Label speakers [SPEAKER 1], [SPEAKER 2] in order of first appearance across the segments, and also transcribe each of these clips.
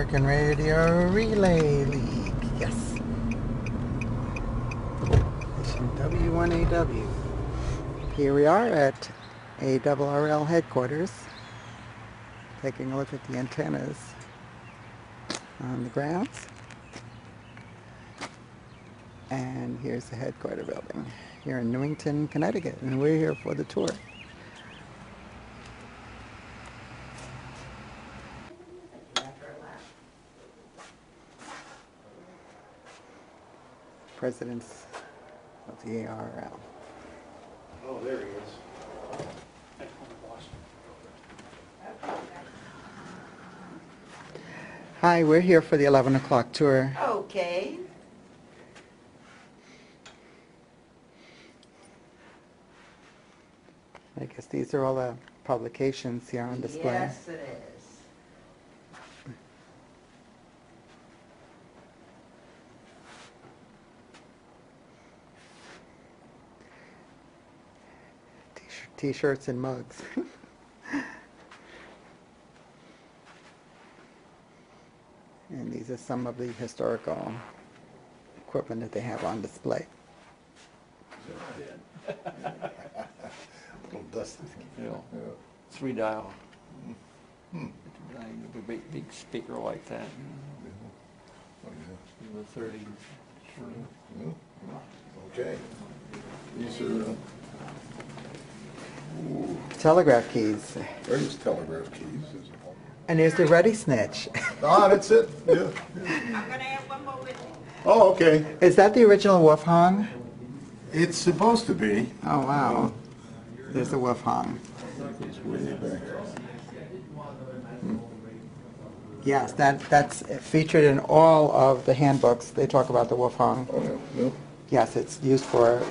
[SPEAKER 1] American Radio Relay League. Yes. Station W1AW. Here we are at ARRL headquarters, taking a look at the antennas on the grounds. And here's the headquarters building here in Newington, Connecticut, and we're here for the tour. Presidents of the ARRL.
[SPEAKER 2] Oh, there he is.
[SPEAKER 1] Hi, we're here for the 11 o'clock tour.
[SPEAKER 3] Okay.
[SPEAKER 1] I guess these are all the publications here on display.
[SPEAKER 3] Yes, it is.
[SPEAKER 1] T-shirts and mugs. And these are some of the historical equipment that they have on display.
[SPEAKER 2] Little dusty.
[SPEAKER 4] Yeah. 3-dial. Big speaker like that. In the 30s.
[SPEAKER 2] Okay. These are
[SPEAKER 1] Telegraph keys.
[SPEAKER 2] there's telegraph keys.
[SPEAKER 1] And there's the Ready Snitch.
[SPEAKER 2] Ah, that's it. Yeah.
[SPEAKER 3] I'm gonna have one more with me.
[SPEAKER 2] Oh, okay.
[SPEAKER 1] Is that the original Wolf Hong?
[SPEAKER 2] It's supposed to be.
[SPEAKER 1] Oh, wow. There's the Wolf Hong.
[SPEAKER 2] It's way back.
[SPEAKER 1] Yes, that's featured in all of the handbooks. They talk about the Wolf Hong.
[SPEAKER 2] Oh, yeah. No.
[SPEAKER 1] Yes, it's used for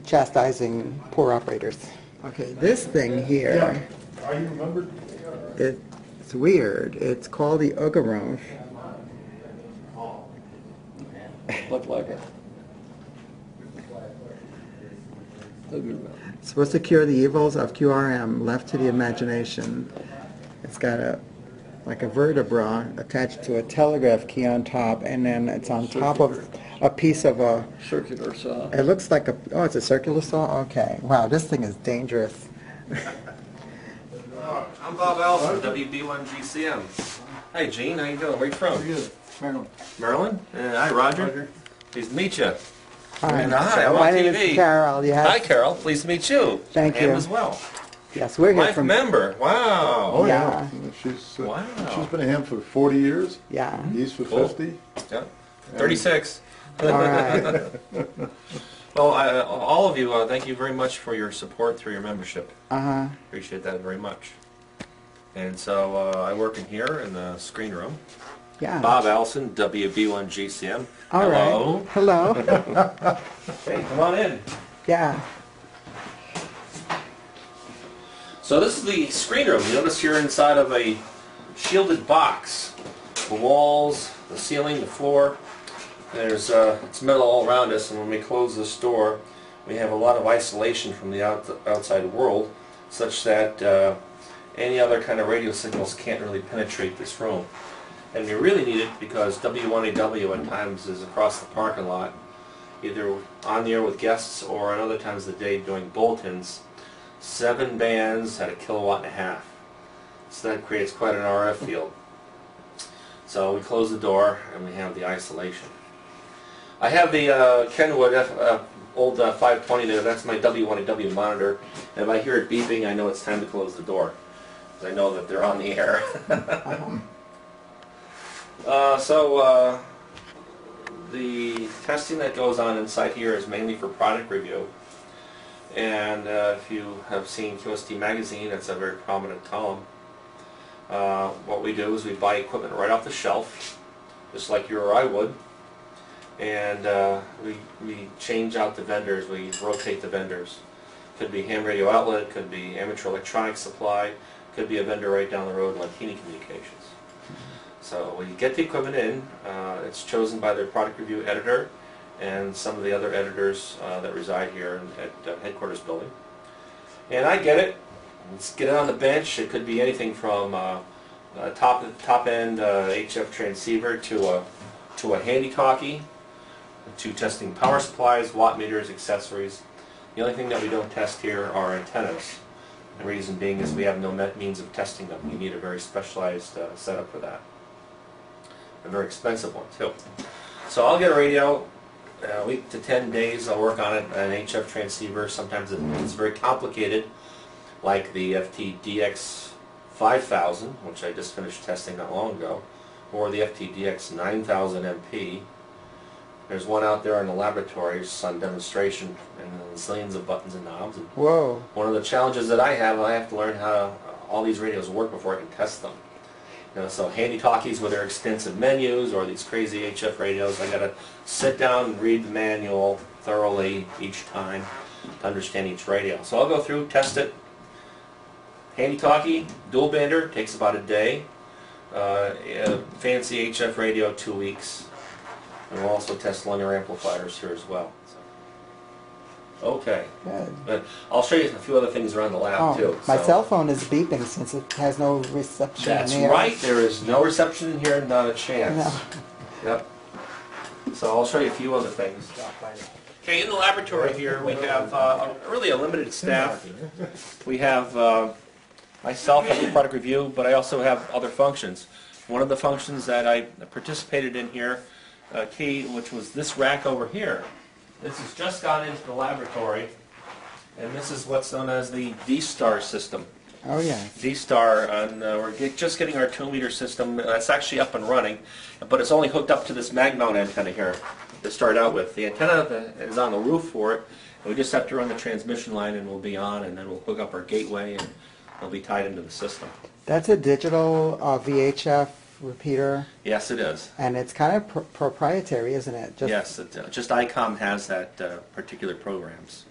[SPEAKER 1] chastising poor operators. Okay, this thing here,
[SPEAKER 2] Are you remembered?
[SPEAKER 1] it's weird. It's called the Ugarov.
[SPEAKER 4] Looked like it.
[SPEAKER 1] It's supposed to cure the evils of QRM, left to the imagination. It's got like a vertebra attached to a telegraph key on top, and then it's on top of a piece of a...
[SPEAKER 4] Circular saw.
[SPEAKER 1] It looks like a... Oh, it's a circular saw? Okay. Wow, this thing is dangerous.
[SPEAKER 5] I'm Bob Allison, W1AW. Hey, Gene, how you doing? Where you from?
[SPEAKER 4] Good. Maryland.
[SPEAKER 5] Maryland? Hi, Roger. Pleased to meet you.
[SPEAKER 1] Hi,
[SPEAKER 5] And hi, I'm
[SPEAKER 1] my
[SPEAKER 5] on
[SPEAKER 1] name
[SPEAKER 5] TV.
[SPEAKER 1] is Carol. Yes.
[SPEAKER 5] Hi, Carol. Pleased to meet you.
[SPEAKER 1] Thank
[SPEAKER 5] And
[SPEAKER 1] you.
[SPEAKER 5] as well.
[SPEAKER 1] Yes, we're here
[SPEAKER 5] Life
[SPEAKER 1] from...
[SPEAKER 5] member. Wow.
[SPEAKER 2] Oh,
[SPEAKER 1] Yeah.
[SPEAKER 2] yeah. She's
[SPEAKER 5] Wow.
[SPEAKER 2] she's been a ham for 40 years.
[SPEAKER 1] Yeah.
[SPEAKER 2] He's for
[SPEAKER 5] Cool.
[SPEAKER 2] 50.
[SPEAKER 5] Yeah. 36.
[SPEAKER 1] All right.
[SPEAKER 5] Well, all of you, thank you very much for your support through your membership.
[SPEAKER 1] Uh-huh.
[SPEAKER 5] Appreciate that very much. And so I work in here in the screen room.
[SPEAKER 1] Yeah.
[SPEAKER 5] Bob Allison, WB1GCM.
[SPEAKER 1] All
[SPEAKER 5] Hello.
[SPEAKER 1] right. Hello.
[SPEAKER 5] Hey, come on in.
[SPEAKER 1] Yeah.
[SPEAKER 5] So this is the screen room. You notice you're inside of a shielded box. The walls, the ceiling, the floor. There's it's metal all around us, and when we close this door, we have a lot of isolation from the outside world, such that any other kind of radio signals can't really penetrate this room. And we really need it because W1AW at times is across the parking lot, either on the air with guests or at other times of the day doing bulletins. 7 bands at 1.5 kilowatts. So that creates quite an RF field. So we close the door and we have the isolation. I have the Kenwood old 520 there. That's my W1AW monitor. And if I hear it beeping, I know it's time to close the door, because I know that they're on the air. The testing that goes on inside here is mainly for product review. And if you have seen QST magazine, it's a very prominent column. What we do is we buy equipment right off the shelf, just like you or I would, and we change out the vendors, we rotate the vendors. Could be ham radio outlet, could be amateur electronics supply, could be a vendor right down the road like Heaney Communications. So we get the equipment in, it's chosen by their product review editor and some of the other editors that reside here at headquarters building. And I get it, let's get it on the bench. It could be anything from top end HF transceiver to a handy-talkie, to testing power supplies, watt meters, accessories. The only thing that we don't test here are antennas. The reason being is we have no means of testing them. You need a very specialized setup for that. A very expensive one too. So I'll get a radio, a week to 10 days I'll work on it, an HF transceiver. Sometimes it's very complicated, like the FTDX 5000, which I just finished testing not long ago, or the FTDX 9000 MP. There's one out there in the laboratory, it's on demonstration, and zillions of buttons and knobs. And
[SPEAKER 1] Whoa.
[SPEAKER 5] one of the challenges that I have to learn how all these radios work before I can test them. You know, so handy-talkies with their extensive menus, or these crazy HF radios, I got to sit down and read the manual thoroughly each time to understand each radio. So I'll go through, test it. Handy-talkie, dual bander, takes about a day. Fancy HF radio, 2 weeks. And we'll also test linear amplifiers here as well. Okay.
[SPEAKER 1] Good.
[SPEAKER 5] But I'll show you a few other things around the lab too.
[SPEAKER 1] My
[SPEAKER 5] So-
[SPEAKER 1] cell phone is beeping since it has no reception
[SPEAKER 5] That's
[SPEAKER 1] in here.
[SPEAKER 5] right. There is no reception in here, not a chance.
[SPEAKER 1] No.
[SPEAKER 5] Yep. So I'll show you a few other things. Okay, in the laboratory here we have really a limited staff. We have myself as a product review, but I also have other functions. One of the functions that I participated in here, key, which was this rack over here. This has just gone into the laboratory, and this is what's known as the D-Star system.
[SPEAKER 1] Oh, yeah.
[SPEAKER 5] D-Star, and we're just getting our 2-meter system. That's actually up and running, but it's only hooked up to this mag mount antenna here to start out with. The antenna is on the roof for it, and we just have to run the transmission line and we'll be on, and then we'll hook up our gateway and it'll be tied into the system.
[SPEAKER 1] That's a digital VHF repeater,
[SPEAKER 5] Yes, it is.
[SPEAKER 1] and it's kind of proprietary, isn't it?
[SPEAKER 5] Yes, just ICOM has that particular programs.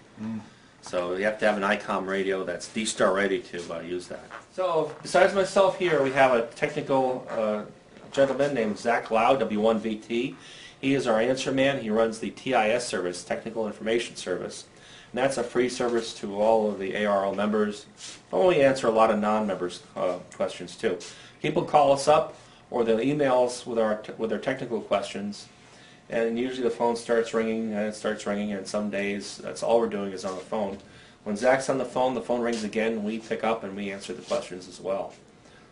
[SPEAKER 5] So you have to have an ICOM radio that's D-Star ready to use that. So besides myself here, we have a technical gentleman named Zach Lau, W1VT. He is our answer man. He runs the TIS service, Technical Information Service. And that's a free service to all of the ARRL members. But we answer a lot of non-members questions too. People call us up, or they'll email us with their technical questions, and usually the phone starts ringing, and it starts ringing, and some days that's all we're doing is on the phone. When Zach's on the phone rings again, we pick up and we answer the questions as well.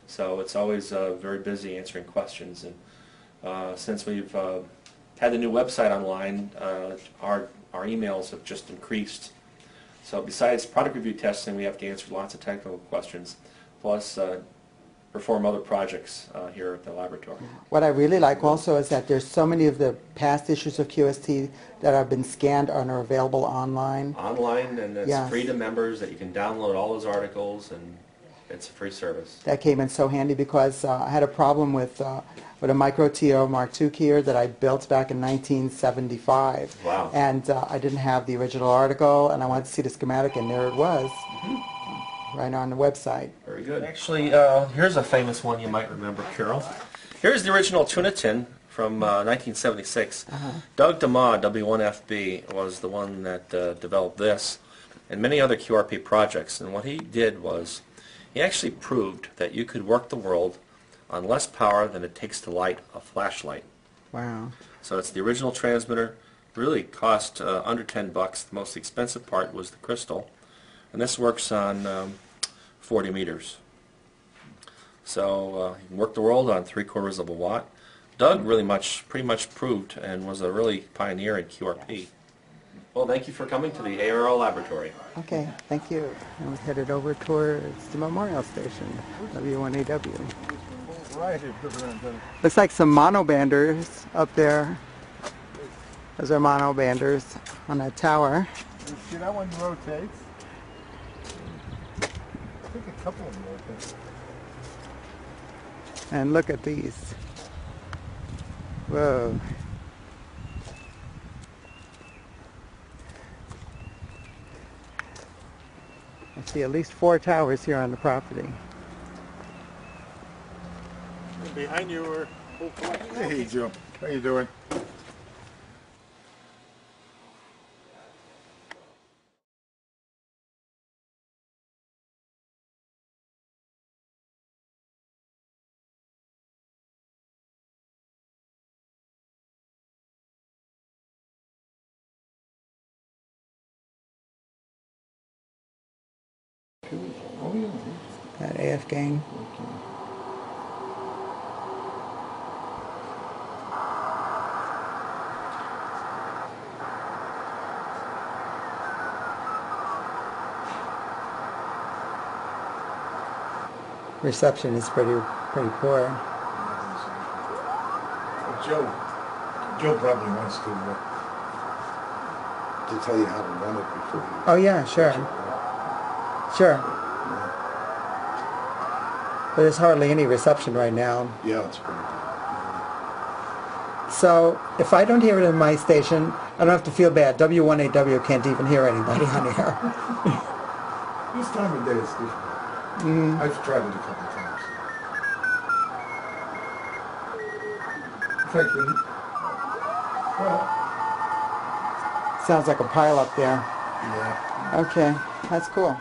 [SPEAKER 5] So it's always very busy answering questions, and since we've had the new website online, our emails have just increased. So besides product review testing, we have to answer lots of technical questions, plus perform other projects here at the laboratory.
[SPEAKER 1] What I really like also is that there's so many of the past issues of QST that have been scanned and are available online.
[SPEAKER 5] Online, and it's
[SPEAKER 1] Yes.
[SPEAKER 5] free to members, that you can download all those articles, and it's a free service.
[SPEAKER 1] That came in so handy because I had a problem with a Micro TO Mark II keyer that I built back in 1975.
[SPEAKER 5] Wow.
[SPEAKER 1] And I didn't have the original article, and I wanted to see the schematic, and there it was, right on the website.
[SPEAKER 5] Very good. Actually, here's a famous one you might remember, Carol. Here's the original tuna tin from 1976. Doug DeMaw, W1FB, was the one that developed this and many other QRP projects. And what he did was he actually proved that you could work the world on less power than it takes to light a flashlight.
[SPEAKER 1] Wow.
[SPEAKER 5] So it's the original transmitter. Really cost under $10. The most expensive part was the crystal. And this works on 40 meters. So you can work the world on 3/4 of a watt. Doug pretty much proved and was a really pioneer in QRP. Well, thank you for coming to the ARRL laboratory.
[SPEAKER 1] Okay, thank you. And we're headed over towards the Memorial Station, W1AW. Looks like some monobanders up there. Those are monobanders on that tower.
[SPEAKER 2] You see that one rotates? I think a couple of them rotate.
[SPEAKER 1] And look at these. Whoa. I see at least 4 towers here on the property.
[SPEAKER 2] Behind you are full collection. Hey, Joe. How you doing? Oh, yeah.
[SPEAKER 1] That AF gain.
[SPEAKER 2] Okay.
[SPEAKER 1] Reception is pretty poor.
[SPEAKER 2] Joe probably wants to tell you how to run it before you...
[SPEAKER 1] Oh yeah, sure. Sure. But there's hardly any reception right now.
[SPEAKER 2] Yeah, it's pretty good.
[SPEAKER 1] So if I don't hear it in my station, I don't have to feel bad. W1AW can't even hear anybody on here.
[SPEAKER 2] This time of day is different. I've tried it a couple times. In fact, well,
[SPEAKER 1] Sounds like a pile up there.
[SPEAKER 2] yeah.
[SPEAKER 1] Okay, that's cool.